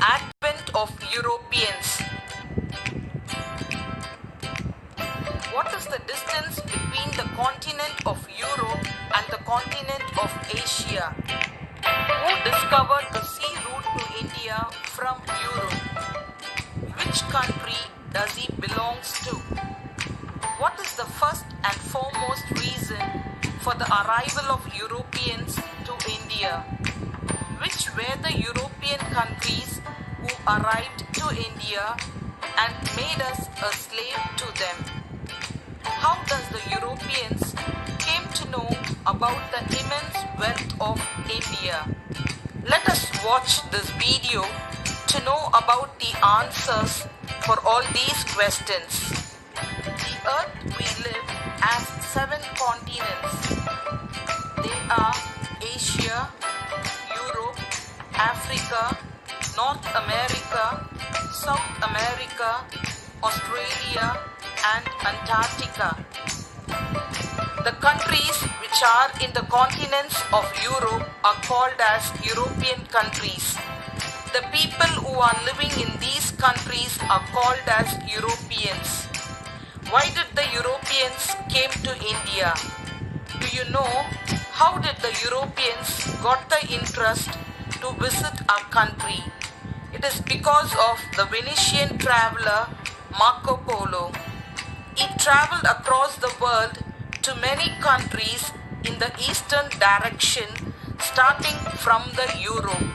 Advent of Europeans. What is the distance between the continent of Europe and the continent of Asia? Who discovered the sea route to India from Europe? Which country does he belongs to? What is the first and foremost reason for the arrival of Europeans to India? Which were the European countries who arrived to India and made us a slave to them? How does the Europeans came to know about the immense wealth of India? Let us watch this video to know about the answers for all these questions. The earth we live has 7 continents. They are Asia, Europe, Africa, North America, South America, Australia and Antarctica. The countries which are in the continents of Europe are called as European countries. The people who are living in these countries are called as Europeans. Why did the Europeans came to India? Do you know how did the Europeans got the interest to visit our country? It is because of the Venetian traveler Marco Polo. He traveled across the world to many countries in the eastern direction, starting from the Europe.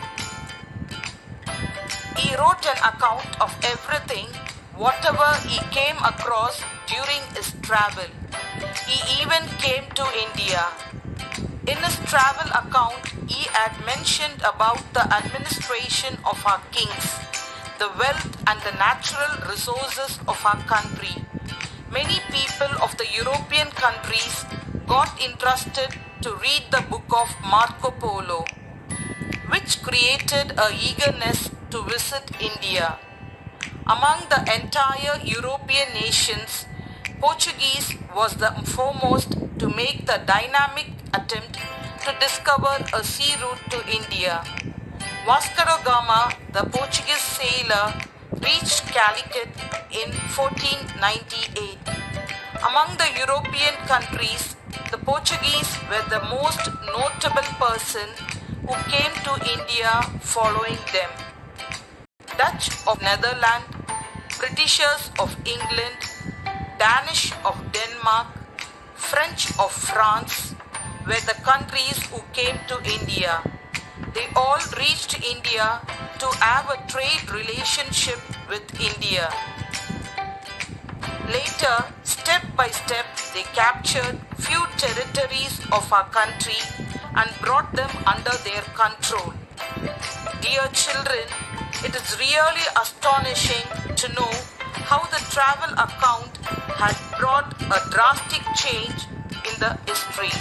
He wrote an account of everything, whatever he came across during his travel. He even came to India. In his travel account, he had mentioned about the administration of our kings, the wealth and the natural resources of our country. Many people of the European countries got interested to read the book of Marco Polo, which created a eagerness to visit India. Among the entire European nations, Portuguese was the foremost to make the dynamic attempt to discover a sea route to India. Vasco da Gama, the Portuguese sailor, reached Calicut in 1498. Among the European countries, the Portuguese were the most notable person who came to India following them. Dutch of Netherlands, Britishers of England, Danish of Denmark, French of France were the countries who came to India. They all reached India to have a trade relationship with India. Later, step by step, they captured few territories of our country and brought them under their control. Dear children, it is really astonishing to know how the travel account had brought a drastic change in the history.